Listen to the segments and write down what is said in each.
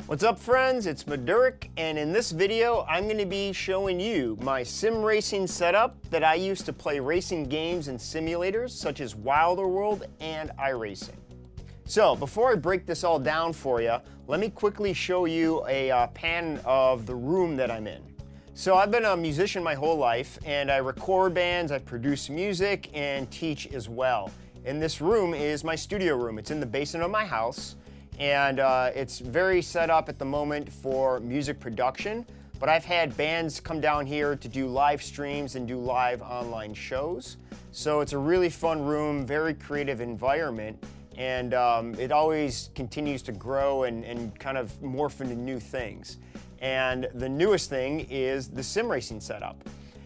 What's up, friends? It's Maduric, and in this video I'm going to be showing you my sim racing setup that I use to play racing games and simulators such as Wilder World and iRacing. So before I break this all down for you, let me quickly show you a pan of the room that I'm in. So I've been a musician my whole life, and I record bands, I produce music, and teach as well. And this room is my studio room. It's in the basement of my house, and it's very set up at the moment for music production, but I've had bands come down here to do live streams and do live online shows. So it's a really fun room, very creative environment, and it always continues to grow and kind of morph into new things. And the newest thing is the sim racing setup.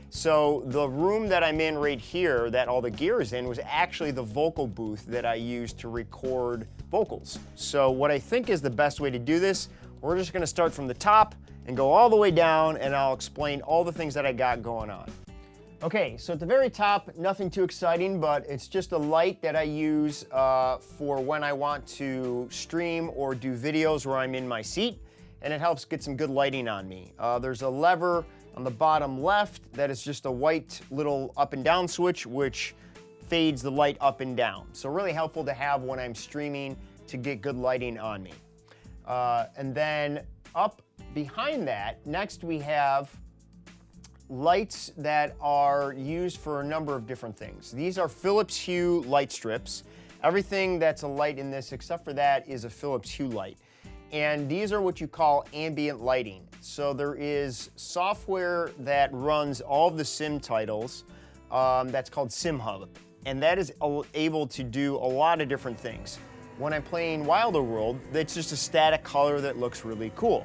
So the room that I'm in right here, that all the gear is in, was actually the vocal booth that I used to record vocals. So what I think is the best way to do this, we're just gonna start from the top and go all the way down, and I'll explain all the things that I got going on. Okay, so at the very top, nothing too exciting, but it's just a light that I use for when I want to stream or do videos where I'm in my seat, and it helps get some good lighting on me. There's a lever on the bottom left that is just a white little up and down switch which fades the light up and down. So really helpful to have when I'm streaming to get good lighting on me. And then up behind that, next we have lights that are used for a number of different things. These are Philips Hue light strips. Everything that's a light in this except for that is a Philips Hue light. And these are what you call ambient lighting. So there is software that runs all of the sim titles that's called SimHub. And that is able to do a lot of different things. When I'm playing Wilder World, it's just a static color that looks really cool.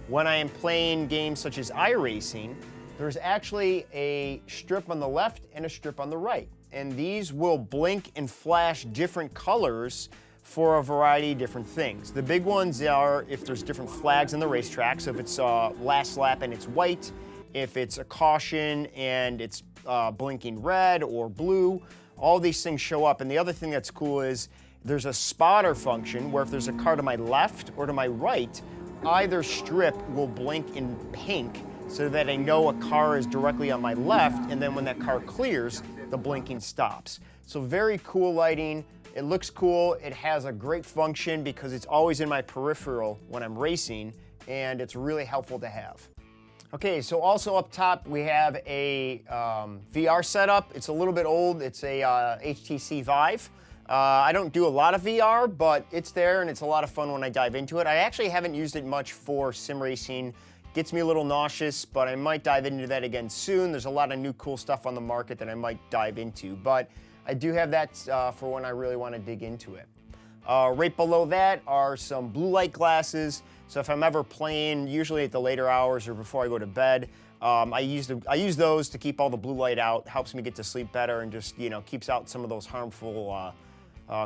When I am playing games such as iRacing, there's actually a strip on the left and a strip on the right. And these will blink and flash different colors for a variety of different things. The big ones are if there's different flags on the racetrack, so if it's last lap and it's white, if it's a caution and it's blinking red or blue, all these things show up. And the other thing that's cool is there's a spotter function where if there's a car to my left or to my right, either strip will blink in pink so that I know a car is directly on my left, and then when that car clears, the blinking stops. So very cool lighting. It looks cool. It has a great function because it's always in my peripheral when I'm racing, and it's really helpful to have. Okay, so also up top we have a VR setup. It's a little bit old. It's a HTC Vive. I don't do a lot of VR, but it's there and it's a lot of fun when I dive into it. I actually haven't used it much for sim racing. Gets me a little nauseous, but I might dive into that again soon. There's a lot of new cool stuff on the market that I might dive into, but I do have that for when I really want to dig into it. Right below that are some blue light glasses. So if I'm ever playing, usually at the later hours or before I go to bed, I use those to keep all the blue light out. Helps me get to sleep better and just, keeps out some of those harmful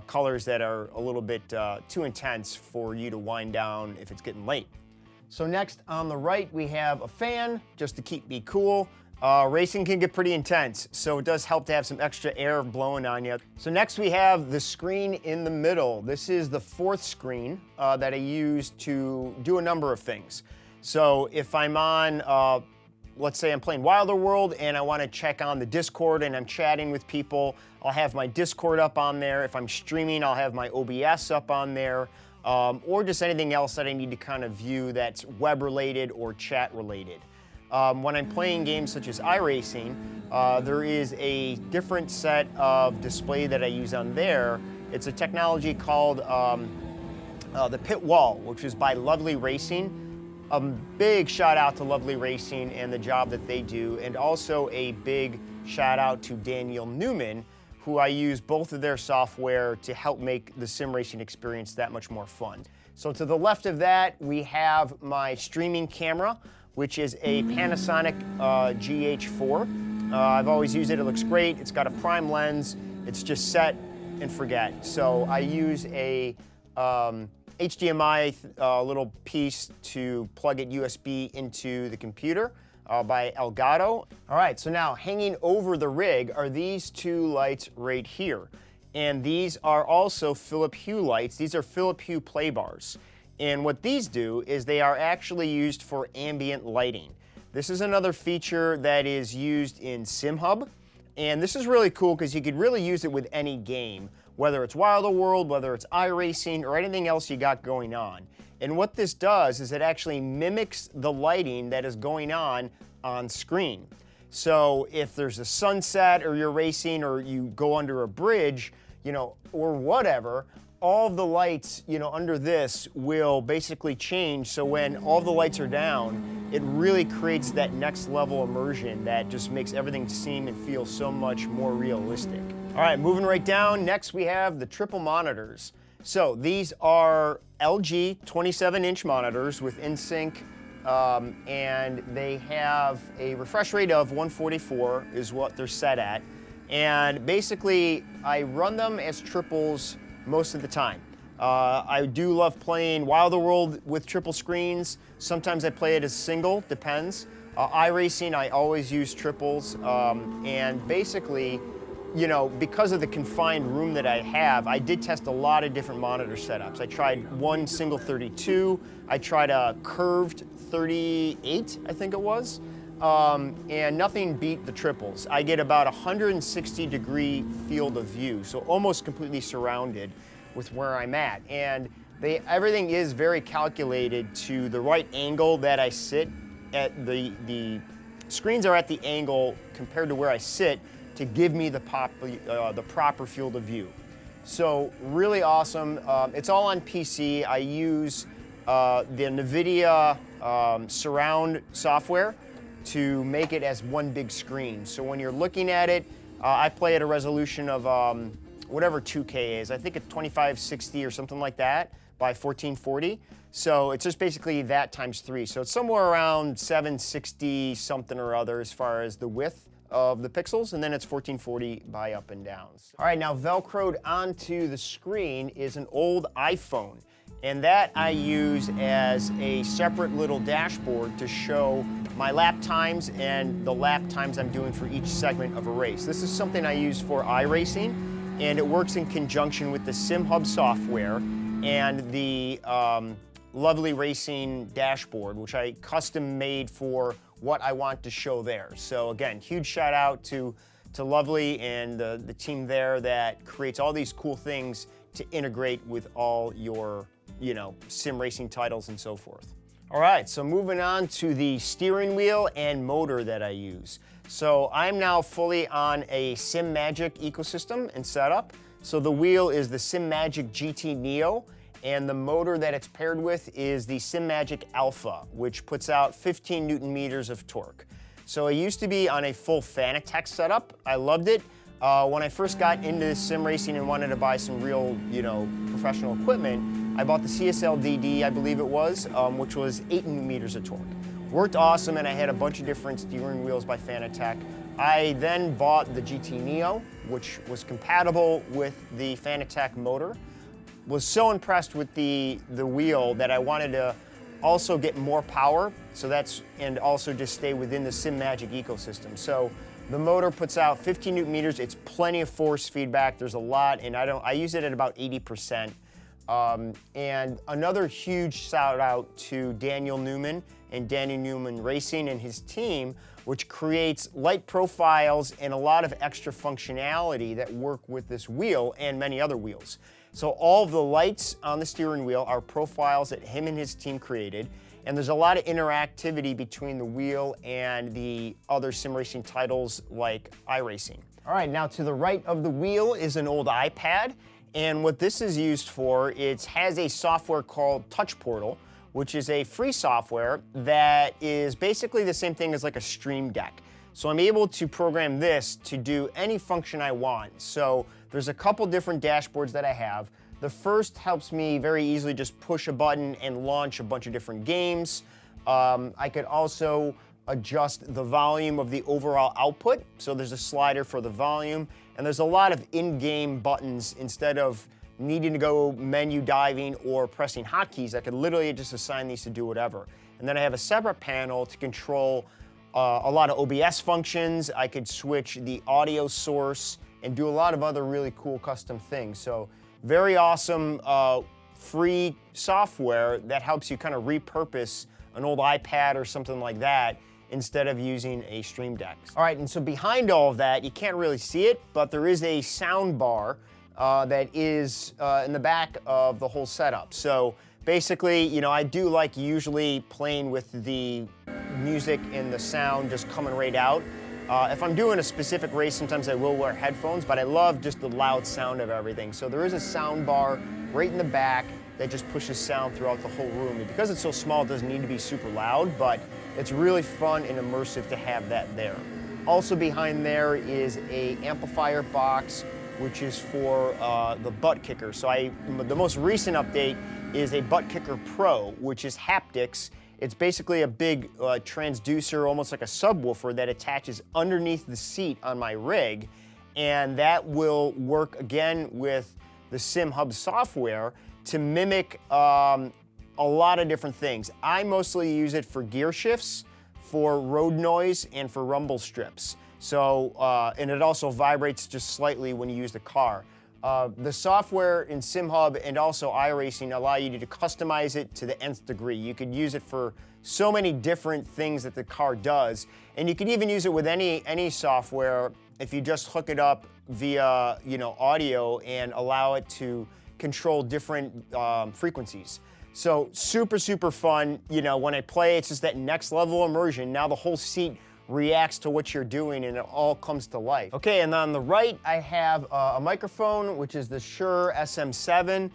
colors that are a little bit too intense for you to wind down if it's getting late. So next on the right we have a fan just to keep me cool. Racing can get pretty intense, so it does help to have some extra air blowing on you. So next we have the screen in the middle. This is the fourth screen that I use to do a number of things. So if I'm on, let's say I'm playing Wilder World and I want to check on the Discord and I'm chatting with people, I'll have my Discord up on there. If I'm streaming, I'll have my OBS up on there, or just anything else that I need to kind of view that's web related or chat related. When I'm playing games such as iRacing, there is a different set of display that I use on there. It's a technology called the Pit Wall, which is by Lovely Racing. A big shout out to Lovely Racing and the job that they do, and also a big shout out to Daniel Newman, who I use both of their software to help make the sim racing experience that much more fun. So to the left of that, we have my streaming camera, which is a Panasonic GH4. I've always used it. It looks great. It's got a prime lens. It's just set and forget. So I use a HDMI little piece to plug it USB into the computer by Elgato. All right, so now hanging over the rig are these two lights right here. And these are also Philips Hue lights. These are Philips Hue play bars. And what these do is they are actually used for ambient lighting. This is another feature that is used in SimHub. And this is really cool because you could really use it with any game, whether it's Wilder World, whether it's iRacing, or anything else you got going on. And what this does is it actually mimics the lighting that is going on screen. So if there's a sunset or you're racing or you go under a bridge, or whatever, all of the lights, under this will basically change. So when all the lights are down, it really creates that next level immersion that just makes everything seem and feel so much more realistic. All right, moving right down. Next, we have the triple monitors. So these are LG 27-inch monitors with InSync, and they have a refresh rate of 144 is what they're set at. And basically, I run them as triples most of the time. I do love playing Wilder World with triple screens. Sometimes I play it as single, depends. iRacing, I always use triples. And basically, because of the confined room that I have, I did test a lot of different monitor setups. I tried one single 32, I tried a curved 38, I think it was. And nothing beat the triples. I get about 160-degree field of view, so almost completely surrounded with where I'm at. And everything is very calculated to the right angle that I sit at. The screens are at the angle compared to where I sit to give me the proper field of view. So really awesome. It's all on PC. I use the NVIDIA surround software to make it as one big screen. So when you're looking at it, I play at a resolution of whatever 2K is. I think it's 2560 or something like that by 1440. So it's just basically that times 3. So it's somewhere around 760 something or other as far as the width of the pixels, and then it's 1440 by up and downs. All right, now Velcroed onto the screen is an old iPhone. And that I use as a separate little dashboard to show my lap times and the lap times I'm doing for each segment of a race. This is something I use for iRacing, and it works in conjunction with the SimHub software and the Lovely Racing dashboard, which I custom made for what I want to show there. So again, huge shout out to Lovely and the team there that creates all these cool things to integrate with all your sim racing titles and so forth. All right, so moving on to the steering wheel and motor that I use. So I'm now fully on a SimMagic ecosystem and setup. So the wheel is the SimMagic GT Neo, and the motor that it's paired with is the SimMagic Alpha, which puts out 15 Newton meters of torque. So I used to be on a full Fanatec setup. I loved it. When I first got into sim racing and wanted to buy some real, professional equipment, I bought the CSL-DD, I believe it was, which was 8 Newton meters of torque. Worked awesome, and I had a bunch of different steering wheels by Fanatec. I then bought the GT Neo, which was compatible with the Fanatec motor. Was so impressed with the wheel that I wanted to also get more power, and also just stay within the SimMagic ecosystem. So the motor puts out 15 Newton meters. It's plenty of force feedback. There's a lot, and I use it at about 80%. And another huge shout out to Daniel Newman and Daniel Newman Racing and his team, which creates light profiles and a lot of extra functionality that work with this wheel and many other wheels. So all of the lights on the steering wheel are profiles that him and his team created. And there's a lot of interactivity between the wheel and the other sim racing titles like iRacing. All right, now to the right of the wheel is an old iPad. And what this is used for, it has a software called Touch Portal, which is a free software that is basically the same thing as like a Stream Deck. So I'm able to program this to do any function I want. So there's a couple different dashboards that I have. The first helps me very easily just push a button and launch a bunch of different games. I could also adjust the volume of the overall output. So there's a slider for the volume, and there's a lot of in-game buttons. Instead of needing to go menu diving or pressing hotkeys, I could literally just assign these to do whatever. And then I have a separate panel to control a lot of OBS functions. I could switch the audio source and do a lot of other really cool custom things. So very awesome free software that helps you kind of repurpose an old iPad or something like that instead of using a Stream Deck. All right, and so behind all of that, you can't really see it, but there is a sound bar that is in the back of the whole setup. So basically, you know, I do like usually playing with the music and the sound just coming right out. If I'm doing a specific race, sometimes I will wear headphones, but I love just the loud sound of everything. So there is a sound bar right in the back that just pushes sound throughout the whole room. And because it's so small, it doesn't need to be super loud, but it's really fun and immersive to have that there. Also behind there is a amplifier box, which is for the butt kicker. So the most recent update is a Butt Kicker Pro, which is Haptics. It's basically a big transducer, almost like a subwoofer, that attaches underneath the seat on my rig, and that will work again with the SimHub software to mimic a lot of different things. I mostly use it for gear shifts, for road noise, and for rumble strips. So, and it also vibrates just slightly when you use the car. The software in SimHub and also iRacing allow you to customize it to the nth degree. You could use it for so many different things that the car does, and you can even use it with any software if you just hook it up via, you know, audio and allow it to control different frequencies. So super, super fun. You know, when I play, it's just that next level immersion. Now the whole seat reacts to what you're doing and it all comes to life. Okay, and on the right, I have a microphone, which is the Shure SM7.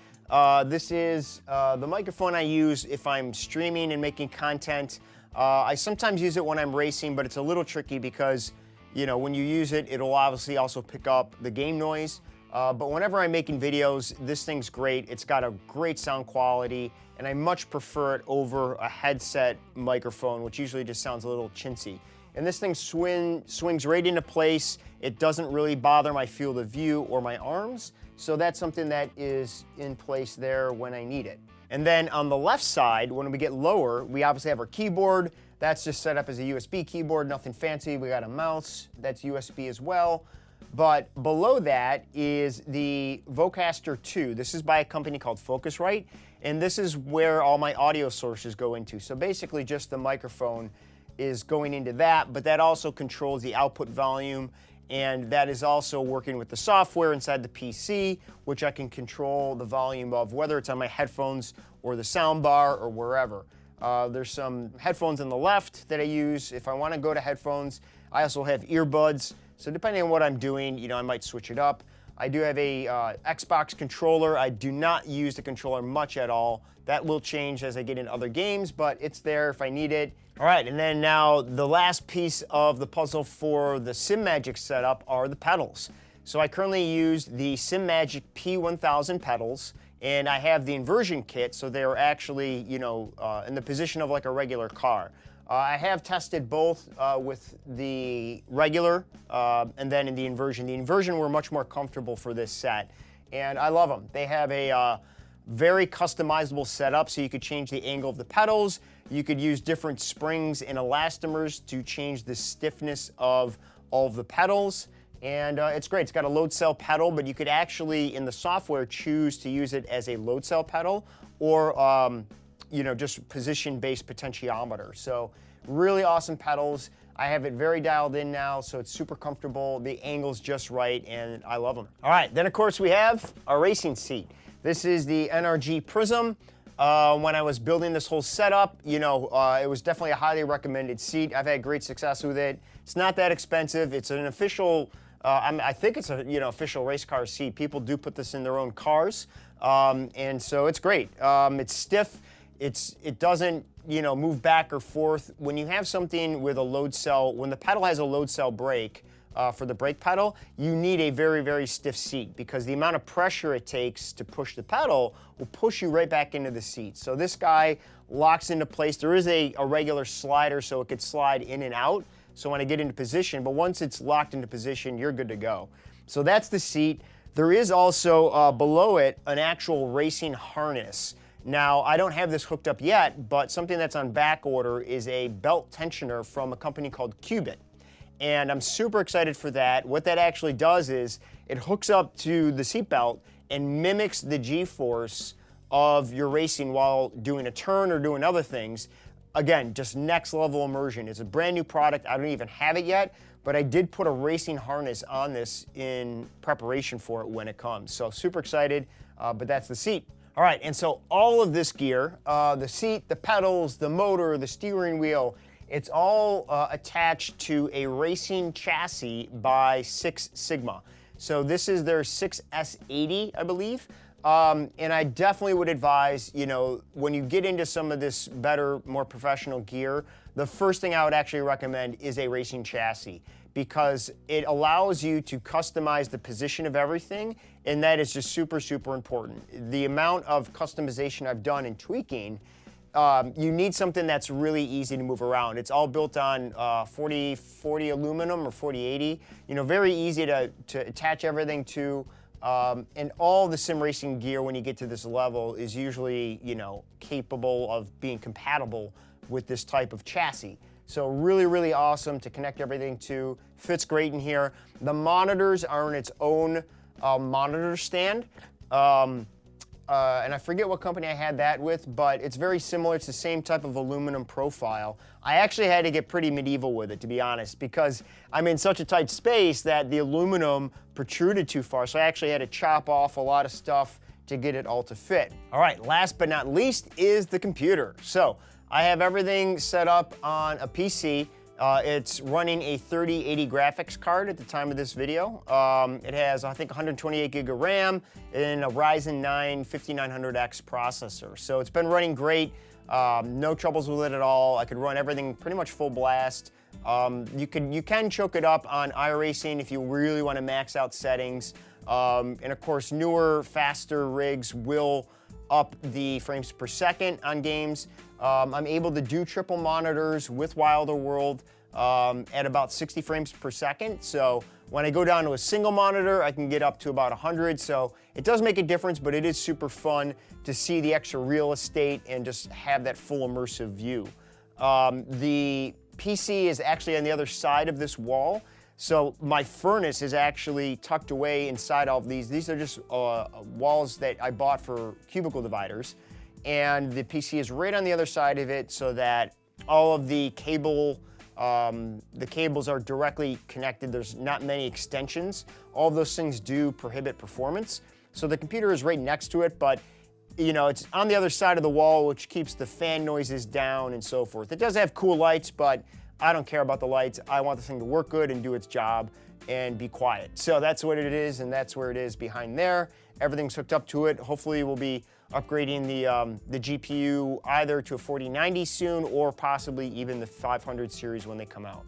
This is the microphone I use if I'm streaming and making content. I sometimes use it when I'm racing, but it's a little tricky because, you know, when you use it, it'll obviously also pick up the game noise. But whenever I'm making videos, this thing's great. It's got a great sound quality, and I much prefer it over a headset microphone, which usually just sounds a little chintzy. And this thing swings right into place. It doesn't really bother my field of view or my arms, so that's something that is in place there when I need it. And then on the left side, when we get lower, we obviously have our keyboard. That's just set up as a USB keyboard, nothing fancy. We got a mouse, that's USB as well. But below that is the Vocaster 2. This is by a company called Focusrite, and this is where all my audio sources go into. So basically just the microphone is going into that, but that also controls the output volume, and that is also working with the software inside the PC, which I can control the volume of, whether it's on my headphones or the sound bar or wherever. There's some headphones on the left that I use if I want to go to headphones. I also have earbuds, so depending on what I'm doing, you know, I might switch it up. I do have a Xbox controller. I do not use the controller much at all. That will change as I get into other games, but it's there if I need it. All right, and then now the last piece of the puzzle for the SimMagic setup are the pedals. So I currently use the SimMagic P1000 pedals, and I have the inversion kit, so they're actually, you know, in the position of like a regular car. I have tested both with the regular and then in the inversion. The inversion were much more comfortable for this set, and I love them. They have a very customizable setup, so you could change the angle of the pedals. You could use different springs and elastomers to change the stiffness of all of the pedals, and it's great. It's got a load cell pedal, but you could actually, in the software, choose to use it as a load cell pedal or you know, just position-based potentiometer. So really awesome pedals. I have it very dialed in now, so it's super comfortable. The angle's just right, and I love them. All right, then of course we have our racing seat. This is the NRG Prism. When I was building this whole setup, you know, it was definitely a highly recommended seat. I've had great success with it. It's not that expensive. It's an official, I think it's a, you know, official race car seat. People do put this in their own cars, and so it's great. It's stiff. It doesn't, you know, move back or forth. When you have something with a load cell, when the pedal has a load cell brake, for the brake pedal, you need a very, very stiff seat because the amount of pressure it takes to push the pedal will push you right back into the seat. So this guy locks into place. There is a regular slider so it could slide in and out. So when I get into position, but once it's locked into position, you're good to go. So that's the seat. There is also below it an actual racing harness. Now, I don't have this hooked up yet, but something that's on back order is a belt tensioner from a company called Cubit. And I'm super excited for that. What that actually does is it hooks up to the seatbelt and mimics the G-force of your racing while doing a turn or doing other things. Again, just next level immersion. It's a brand new product. I don't even have it yet, but I did put a racing harness on this in preparation for it when it comes. So super excited, but that's the seat. All right, and so all of this gear, the seat, the pedals, the motor, the steering wheel, it's all attached to a racing chassis by Six Sigma. So this is their 6S80, I believe. And I definitely would advise, you know, when you get into some of this better, more professional gear, the first thing I would actually recommend is a racing chassis, because it allows you to customize the position of everything, and that is just super, super important. The amount of customization I've done and tweaking, you need something that's really easy to move around. It's all built on 4040 aluminum or 4080, you know, very easy to attach everything to. And all the sim racing gear, when you get to this level, is usually, you know, capable of being compatible with this type of chassis. So really, really awesome to connect everything to. Fits great in here. The monitors are in its own monitor stand. And I forget what company I had that with, but it's very similar. It's the same type of aluminum profile. I actually had to get pretty medieval with it, to be honest, because I'm in such a tight space that the aluminum protruded too far. So I actually had to chop off a lot of stuff to get it all to fit. All right, last but not least is the computer. So I have everything set up on a PC. It's running a 3080 graphics card at the time of this video. It has, I think, 128 gig of RAM and a Ryzen 9 5900X processor. So it's been running great. No troubles with it at all. I could run everything pretty much full blast. You can choke it up on iRacing if you really want to max out settings. And of course, newer, faster rigs will up the frames per second on games. I'm able to do triple monitors with Wilder World at about 60 frames per second. So when I go down to a single monitor, I can get up to about 100. So it does make a difference, but it is super fun to see the extra real estate and just have that full immersive view. The PC is actually on the other side of this wall. So my furnace is actually tucked away inside all of these. These are just walls that I bought for cubicle dividers. And the PC is right on the other side of it so that all of the cables are directly connected. There's not many extensions. All of those things do prohibit performance. So the computer is right next to it, but you know, it's on the other side of the wall, which keeps the fan noises down and so forth. It does have cool lights, but I don't care about the lights. I want the thing to work good and do its job and be quiet. So that's what it is, and that's where it is behind there. Everything's hooked up to it. Hopefully we'll be upgrading the GPU either to a 4090 soon or possibly even the 500 series when they come out.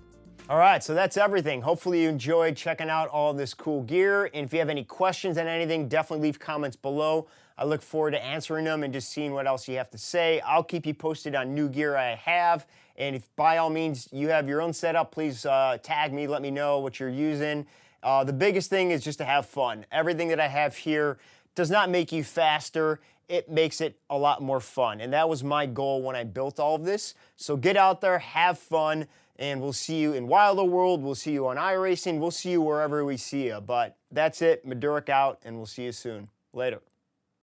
All right, so that's everything. Hopefully you enjoyed checking out all this cool gear. And if you have any questions on anything, definitely leave comments below. I look forward to answering them and just seeing what else you have to say. I'll keep you posted on new gear I have. And if by all means you have your own setup, please tag me, let me know what you're using. The biggest thing is just to have fun. Everything that I have here does not make you faster. It makes it a lot more fun. And that was my goal when I built all of this. So get out there, have fun, and we'll see you in Wilder World. We'll see you on iRacing. We'll see you wherever we see you. But that's it. Maduric out, and we'll see you soon. Later.